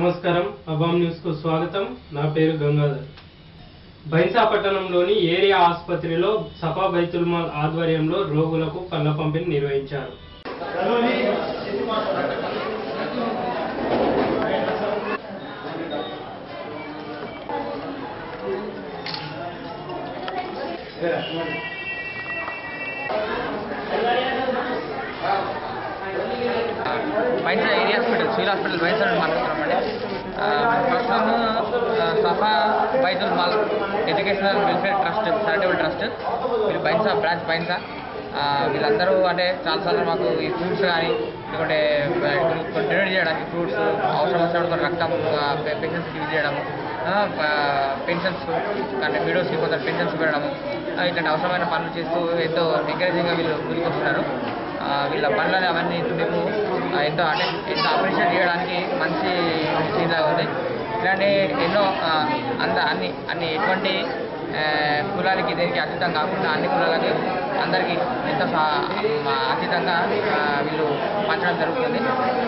నమస్కారం, అవామ్ న్యూస్ కు స్వాగతం. నా పేరు గంగాధర్. బైన్సా పట్టణంలోని ఏరియా ఆసుపత్రిలో సఫా బైతుల్ మాల్ ఆధ్వర్యంలో రోగులకు పళ్ల పంపిణీ నిర్వహించారు. Bhainsa area hospital, civil hospital Bhainsa నుండి మాట్లాడుతున్నామండి. ప్రస్తుతం Safa Baitul Mal educational welfare trust, charitable trust, వీళ్ళు బైన్సా బ్రాంచ్ బైన్సా. వీళ్ళందరూ అంటే చాలాసార్లు మాకు ఈ ఫ్రూట్స్ కానీ లేకుంటే డొనేట్ చేయడానికి ఫ్రూట్స్ అవసరం వచ్చినప్పుడు రక్తం పేషెంట్స్కి యూజ్ చేయడము, పెన్షన్స్ కానీ విడోస్కి కొంత పెన్షన్స్ పెట్టడము, ఇట్లాంటి అవసరమైన పనులు చేస్తూ ఎంతో ఎంకరేజింగ్గా వీళ్ళు ముందుకు వస్తున్నారు. వీళ్ళ పనులని అవన్నీ మేము ఎంతో అప్రిషియేట్ చేయడానికి మంచి విషయంగా ఉంది. ఇలాంటి ఎన్నో అన్ని ఎటువంటి కులాలకి దేనికి అతీతం కాకుండా అన్ని కులాలకి అందరికీ ఎంతో అతీతంగా వీళ్ళు పంచడం జరుగుతుంది.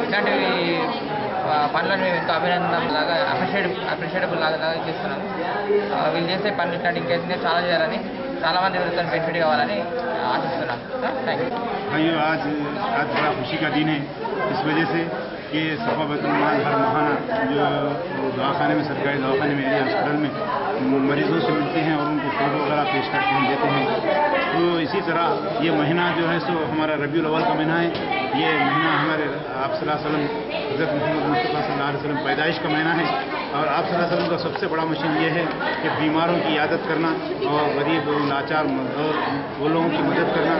ఇట్లాంటివి పనులను మేము ఎంతో అభినందనలాగా అప్రిషియేటబుల్ లాగా చేస్తున్నాము. వీళ్ళు చేసే పనులు ఇట్లాంటి ఇంకేంటే చాలా చేయాలని, చాలామంది వీళ్ళతో బెనిఫిట్ కావాలని ఆశిస్తున్నాం. Thank you. आज बड़ा खुशी का दिन है इस वजह से कि सफा बैतुल माल हर माहाना जो दवाखाने में, सरकारी दवाखाने में, एरिया हॉस्पिटल में मरीजों से मिलते हैं और उनको फोटो वगैरह पेश करके हम देते हैं। तो इसी तरह ये महीना जो है सो हमारा रबीउल अव्वल का महीना है। ये महीना हमारे आप सल्लल्लाहु अलैहि वसल्लम हज़रत मोहम्मद मुस्तफ़ा सल्लल्लाहु अलैहि वसल्लम पैदाइश का महीना है। और आप सल्लल्लाहु अलैहि वसल्लम का सबसे बड़ा मिशन ये है कि बीमारों की इयादत करना और गरीब लाचार और वो लोगों की मदद करना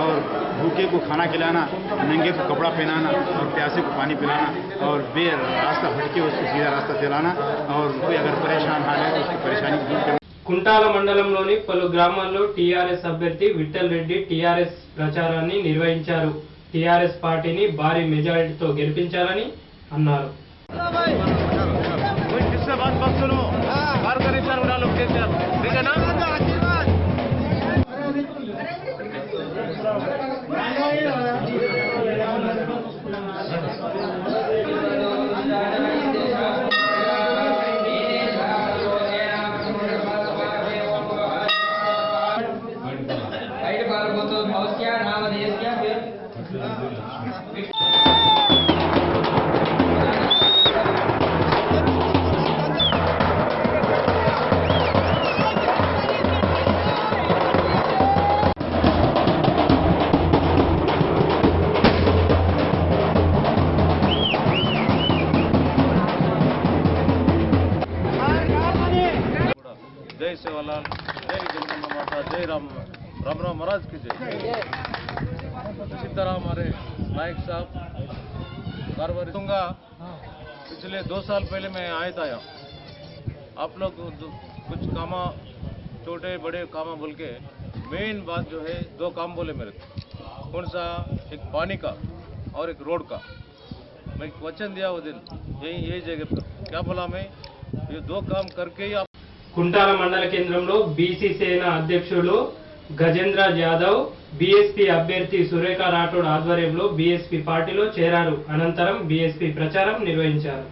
और भूखे को खाना खिलाना, नंगे को कपड़ा पहनाना और प्यासे को पानी पिलाना और बे रास्ता भटके उसको सीधा रास्ता दिलाना और कोई अगर परेशान हाल है तो उसकी परेशानी दूर करना। కుంటాల మండలంలోని పలు గ్రామాల్లో టీఆర్ఎస్ అభ్యర్థి విఠల్ రెడ్డి టీఆర్ఎస్ ప్రచారాన్ని నిర్వహించారు. టీఆర్ఎస్ పార్టీని భారీ మెజారిటీతో గెలిపించాలని అన్నారు. जय सेवालाल, जय जगदम्बा माता, जय राम महाराज की जय। इसी तरह हमारे नायक साहब कारवारी दूंगा। पिछले 2 साल पहले मैं आया था यहाँ, आप लोग कुछ कामा छोटे बड़े कामा बोल के मेन बात जो है 2 काम बोले मेरे को। कौन सा? एक पानी का और एक रोड का। मैं वचन दिया वो दिन यही जगह पर क्या बोला, मैं ये 2 काम करके ही కుంటాల మండల కేంద్రంలో బీసీ సేన అధ్యక్షులు గజేంద్ర యాదవ్ బీఎస్పీ అభ్యర్థి సురేఖ రాఠోడ్ ఆధ్వర్యంలో బీఎస్పీ పార్టీలో చేరారు. అనంతరం బీఎస్పీ ప్రచారం నిర్వహించారు.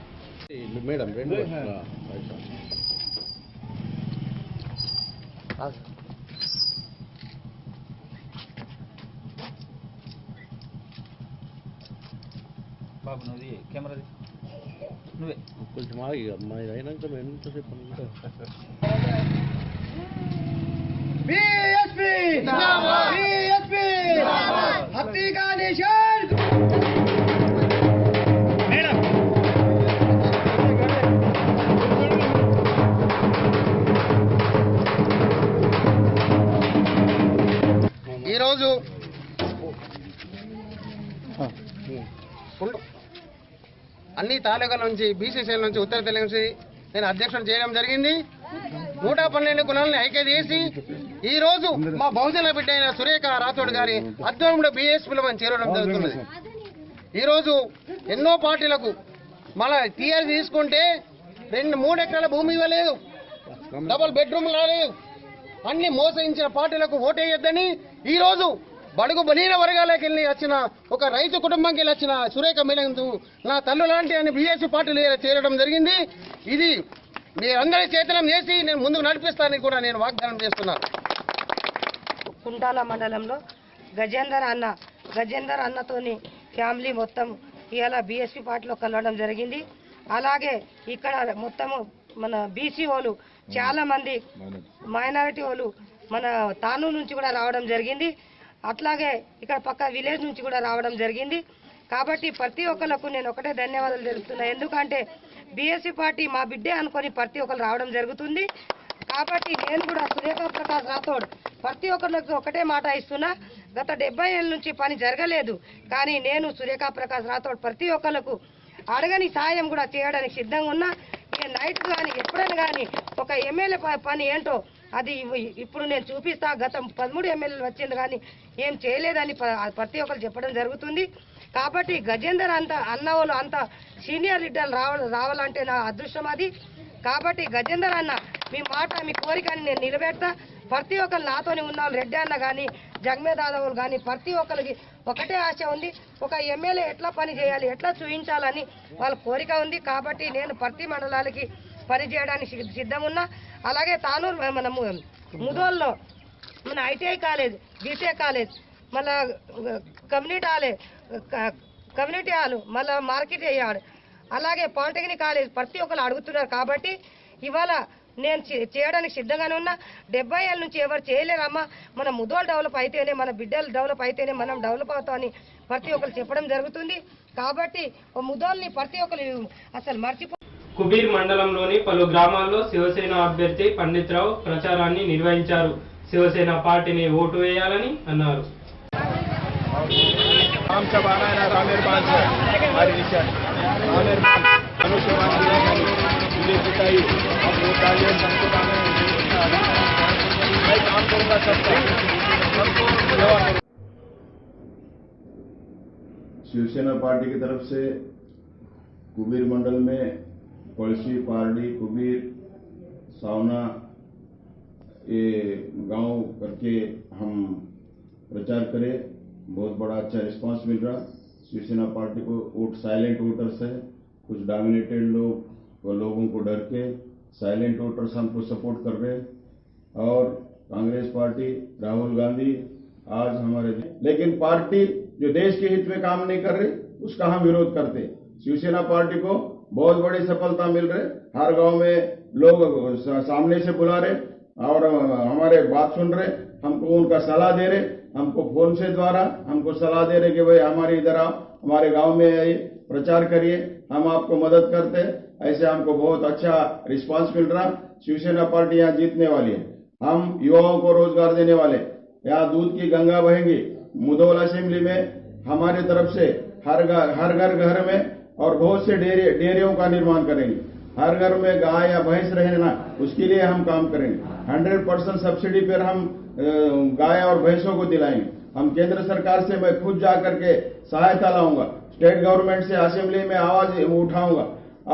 బాబు నువ్వు కెమెరా నువ్వే కొంచెం ఆగి అమ్మాయి అయినాక మేము ఎంతసేపు ఈరోజు అన్ని తాలూకాల నుంచి బీసీసీఎల్ నుంచి ఉత్తర తెలంగాణ నుంచి నేను అధ్యక్షుడు చేయడం జరిగింది. 112 కులాలని ఐక్యత చేసి ఈ రోజు మా బహుజన బిడ్డ అయిన సురేఖ రాథోడ్ గారి ఆధ్వర్యంలో బీఎస్పీలో మనం చేరడం జరుగుతున్నది. ఈరోజు ఎన్నో పార్టీలకు మన టీఆర్ఎస్ తీసుకుంటే 2-3 ఎకరాల భూమి ఇవ్వలేదు, డబుల్ బెడ్రూమ్ రాలేదు, అన్ని మోసగించిన పార్టీలకు ఓటేయొద్దని ఈరోజు బడుగు బలీన వర్గాలకు వెళ్ళి వచ్చిన ఒక రైతు కుటుంబంకి వెళ్ళి వచ్చిన సురేఖ మేడంతో నా తల్లు లాంటి అని బీఎస్పీ పార్టీలో చేరడం జరిగింది. ఇది మీరందరి చేతనం చేసి నేను ముందుకు నడిపిస్తానని కూడా నేను వాగ్దానం చేస్తున్నాను. కుంటాల మండలంలో గజేందర్ అన్నతోని ఫ్యామిలీ మొత్తం ఇవాళ బీఎస్పీ పార్టీలో కలవడం జరిగింది. అలాగే ఇక్కడ మొత్తము మన బీసీ వాళ్ళు చాలా మంది మైనారిటీ వాళ్ళు మన తానూరు నుంచి కూడా రావడం జరిగింది. అట్లాగే ఇక్కడ పక్క విలేజ్ నుంచి కూడా రావడం జరిగింది. కాబట్టి ప్రతి ఒక్కరికి నేను ఒకటే ధన్యవాదాలు తెలుపుతున్నా. ఎందుకంటే బీఎస్పీ పార్టీ మా బిడ్డే అనుకొని ప్రతి ఒక్కరు రావడం జరుగుతుంది. కాబట్టి నేను కూడా సురేఖ ప్రకాష్ రాథోడ్ ప్రతి ఒక్కరికి ఒకటే మాట ఇస్తున్నా. గత 70 ఏళ్ళ నుంచి పని జరగలేదు, కానీ నేను సురేఖ ప్రకాష్ రాథోడ్ ప్రతి ఒక్కరికి అడగని సాయం కూడా చేయడానికి సిద్ధంగా ఉన్నా. నైట్ కానీ ఎప్పుడైనా కానీ ఒక ఎమ్మెల్యే పని ఏంటో అది ఇప్పుడు నేను చూపిస్తా. గత 13 ఎమ్మెల్యేలు వచ్చింది కానీ ఏం చేయలేదని ప్రతి ఒక్కరు చెప్పడం జరుగుతుంది. కాబట్టి గజేందర్ అన్న వాళ్ళు అంత సీనియర్ లీడర్లు రావాలంటే నా అదృష్టం అది. కాబట్టి గజేందర్ అన్న మీ మాట మీ కోరికని నేను నిలబెడతా. ప్రతి ఒక్కరు నాతోని ఉన్న వాళ్ళు రెడ్డి అన్న కానీ జగమేదాదవులు కానీ ప్రతి ఒక్కరికి ఒకటే ఆశ ఉంది. ఒక ఎమ్మెల్యే ఎట్లా పని చేయాలి, ఎట్లా చూపించాలని వాళ్ళ కోరిక ఉంది. కాబట్టి నేను ప్రతి మండలాలకి పని చేయడానికి సిద్ధం ఉన్నా. అలాగే తానూరు మన ముదోల్లో మన ఐటీఐ కాలేజ్, బీటెక్ కాలేజ్, మళ్ళా కమ్యూనిటీ హాల్, మళ్ళీ మార్కెట్ యార్డ్, అలాగే పాలిటెక్నిక్ కాలేజ్ ప్రతి ఒక్కరు అడుగుతున్నారు. కాబట్టి ఇవాళ నేను చేయడానికి సిద్ధంగానే ఉన్నా. 70 ఏళ్ళ నుంచి ఎవరు చేయలేరమ్మా. మన ముదోలు డెవలప్ అయితేనే, మన బిడ్డలు డెవలప్ అయితేనే మనం డెవలప్ అవుతామని ప్రతి ఒక్కరు చెప్పడం జరుగుతుంది. కాబట్టి ముదోల్ని ప్రతి ఒక్కరు అసలు మర్చిపో. కుబీర్ మండలంలోని పలు గ్రామాల్లో శివసేన అభ్యర్థి పండిత్రావు ప్రచారాన్ని నిర్వహించారు. శివసేన పార్టీని ఓటు వేయాలని అన్నారు. शिवसेना पार्टी की तरफ से कुबीर मंडल में पड़ोसी पारडी, कुबीर, सावना ये गांव करके हम प्रचार करें. बहुत बड़ा अच्छा रिस्पांस मिल रहा. शिवसेना पार्टी को वोट साइलेंट वोटर्स है. कुछ डोमिनेटेड लोग वो लोगों को डर के साइलेंट वोटर्स हमको सपोर्ट कर रहे. और कांग्रेस पार्टी, राहुल गांधी आज हमारे, लेकिन पार्टी जो देश के हित में काम नहीं कर रही उसका हम विरोध करते. शिवसेना पार्टी को बहुत बड़ी सफलता मिल रही. हर गांव में लोग सामने से बुला रहे और हमारे बात सुन रहे, हमको उनका सलाह दे रहे, हमको फोन से द्वारा हमको सलाह दे रहे कि भाई हमारे इधर आओ, हमारे गांव में आइए, प्रचार करिए, हम आपको मदद करते. ऐसे हमको बहुत अच्छा रिस्पांस मिल रहा. शिवसेना पार्टी यहाँ जीतने वाली है. हम युवाओं को रोजगार देने वाले. यहाँ दूध की गंगा बहेंगी. मुदोल असेंबली में हमारी तरफ से हर घर में और बहुत से डेयरियों का निर्माण करेंगे. हर घर में गाय या भैंस रहे ना, उसके लिए हम काम करेंगे. 100% सब्सिडी पर हम गाय और भैंसों को दिलाएंगे. हम केंद्र सरकार से मैं खुद जा करके सहायता लाऊंगा. स्टेट गवर्नमेंट से असेंबली में आवाज उठाऊंगा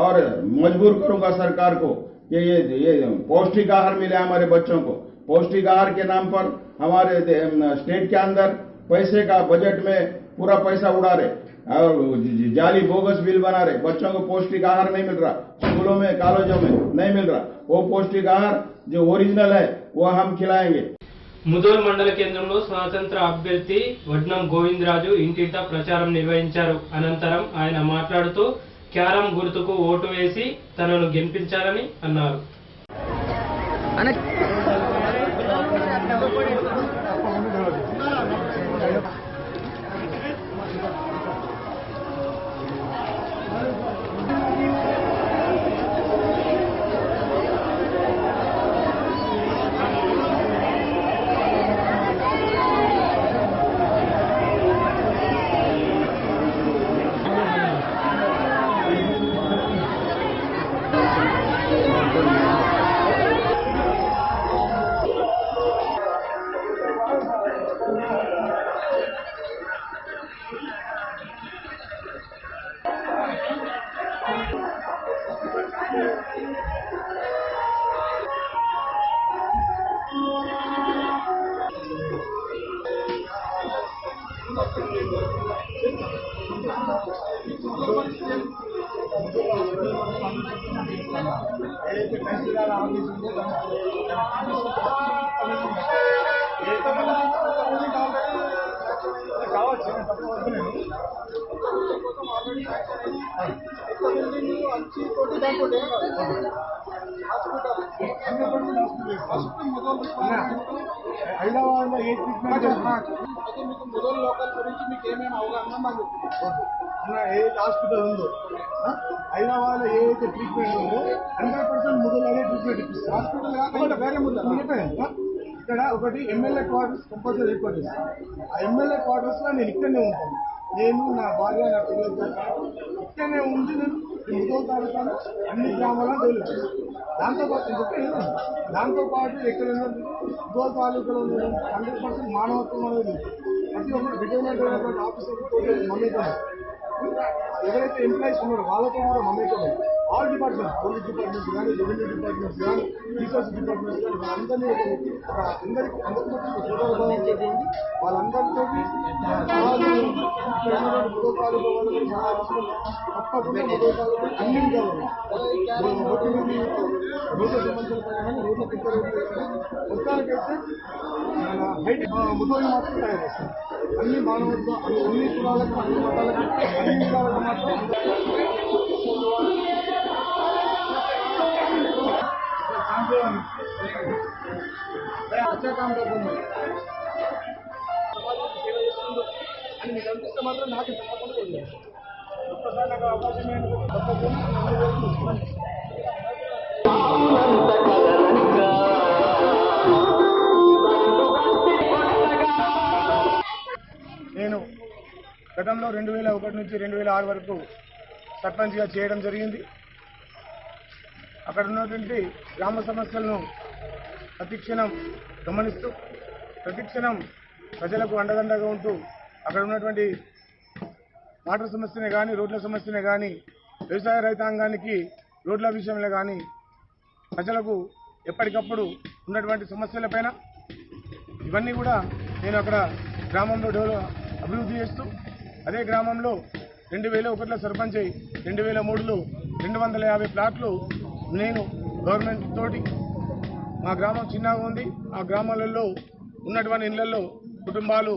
और मजबूर करूंगा सरकार को कि ये पौष्टिक आहार मिले हमारे बच्चों को. पौष्टिक आहार के नाम पर हमारे स्टेट के अंदर पैसे का बजट में पूरा पैसा उड़ा रहे और जाली बोगस बिल बना रहे. बच्चों को पौष्टिक आहार नहीं मिल रहा, स्कूलों में कॉलेजों में नहीं मिल रहा. वो पौष्टिक आहार जो ओरिजिनल है वो हम खिलाएंगे. ముదోల్ మండల కేంద్రంలో స్వాతంత్ర అభ్యర్థి వడ్నం గోవిందరాజు ఇంటింటా ప్రచారం నిర్వహించారు. అనంతరం ఆయన మాట్లాడుతూ క్యారం గుర్తుకు ఓటు వేసి తనను గెలిపించాలని అన్నారు. హైదరాబాద్ లో ఏ ట్రీట్మెంట్ మొదలు లోకల్ గురించి మీకు ఏమేమి అవగాహన మాకు అన్న ఏ హాస్పిటల్ ఉందో హైదరాబాద్ లో ఏదైతే ట్రీట్మెంట్ ఉందో 100% మొదలనే ట్రీట్మెంట్ ఇప్పిస్తారు. హాస్పిటల్ వేరే ముందు ఇక్కడ ఒకటి ఎమ్మెల్యే క్వార్టర్స్ కంపల్సరీ ఏర్పాటు చేస్తాను. ఆ ఎమ్మెల్యే క్వార్టర్స్ లో నేను ఇక్కడనే ఉంటాను. నేను నా భార్య నా పిల్లలతో ఇక్కడనే ఉండి నేను ముదోల్ తాలూకాలో అన్ని గ్రామాలను డెవలప్ చేస్తాను. దాంతోపాటు ఎక్కడ ముదోల్ తాలూకాలో 100% మానవత్వం అనేది ప్రతి ఒక్కరు రిటైర్మెంట్ అయినటువంటి ఆఫీసర్ మమ్మీతో ఎవరైతే ఎంప్లాయీస్ ఉన్నారో వాళ్ళతో కూడా మమ్మీతో ఆల్ డిపార్ట్మెంట్స్ పోలీస్ డిపార్ట్మెంట్స్ కానీ రెవెన్యూ డిపార్ట్మెంట్స్ కానీ రీసెర్చ్ డిపార్ట్మెంట్స్ కానీ వాళ్ళందరినీ అందరికీ సోదరభావంతో వాళ్ళందరితో ముదోల్ తాలూకా వాళ్ళు తప్పకుండా ముదోల్ తాలూకా అన్ని విధాలు రోడ్ల సమస్యల పైన రోడ్ల పిక్కలు మొత్తానికైతే మన హైట్ ముదోల్ని మాత్రం తయారు చేస్తాం. అన్ని మానవత్వ అన్ని కులాలకు అన్ని మతాలకు అన్ని విధాలకు మాత్రం अच्छा काम करता సేవ చేస్తుందో అని మీకు అనిపిస్తే మాత్రం నాకు తప్పకుండా ఒక్కసారి నాకు అవకాశం నేను గతంలో 2001 నుంచి 2006 వరకు సర్పంచ్గా చేయడం జరిగింది. అక్కడ ఉన్నటువంటి గ్రామ సమస్యలను ప్రతిక్షణం గమనిస్తూ ప్రతిక్షణం ప్రజలకు అండదండగా ఉంటూ అక్కడ ఉన్నటువంటి వాటర్ సమస్యనే కానీ రోడ్ల సమస్యనే కానీ వ్యవసాయ రైతాంగానికి రోడ్ల విషయంలో కానీ ప్రజలకు ఎప్పటికప్పుడు ఉన్నటువంటి సమస్యలపైన ఇవన్నీ కూడా నేను అక్కడ గ్రామంలో అభివృద్ధి చేస్తూ అదే గ్రామంలో 2001లో సర్పంచ్ అయి 2003లో 250 ప్లాట్లు నేను గవర్నమెంట్ తోటి మా గ్రామం చిన్నగా ఉంది. ఆ గ్రామాలలో ఉన్నటువంటి ఇళ్లలో కుటుంబాలు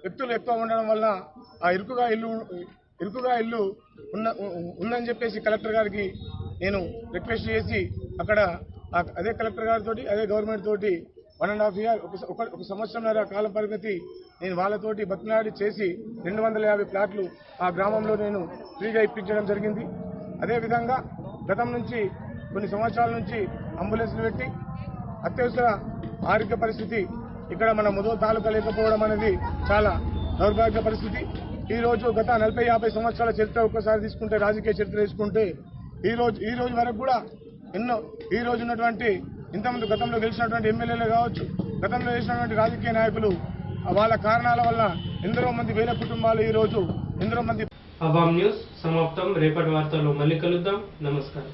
వ్యక్తులు ఎక్కువ ఉండడం వల్ల ఆ ఇరుకుగా ఇల్లు ఉందని చెప్పేసి కలెక్టర్ గారికి నేను రిక్వెస్ట్ చేసి అక్కడ అదే కలెక్టర్ గారితో అదే గవర్నమెంట్ తోటి 1.5 year ఒక సంవత్సరంన్నర కాల పరిమితి నేను వాళ్ళతోటి బతినాడి చేసి 250 ప్లాట్లు ఆ గ్రామంలో నేను ఫ్రీగా ఇప్పించడం జరిగింది. అదేవిధంగా గతం నుంచి కొన్ని సంవత్సరాల నుంచి అంబులెన్స్లు పెట్టి అత్యవసర ఆరోగ్య పరిస్థితి ఇక్కడ మన ముదోల్ తాలూకా లేకపోవడం అనేది చాలా దౌర్భాగ్య పరిస్థితి. ఈరోజు గత 40-50 సంవత్సరాల చరిత్ర ఒక్కసారి తీసుకుంటే రాజకీయ చరిత్ర తీసుకుంటే ఈ రోజు వరకు కూడా ఎన్నో ఈ రోజు ఉన్నటువంటి ఇంతమంది గతంలో గెలిచినటువంటి ఎమ్మెల్యేలు కావచ్చు గతంలో చేసినటువంటి రాజకీయ నాయకులు వాళ్ళ కారణాల వల్ల ఎందరో మంది వేల కుటుంబాలు ఈ రోజు ఎందరో మంది. అవాం న్యూస్ సమాప్తం. రేపటి వార్తల్లో మళ్ళీ కలుద్దాం. నమస్కారం.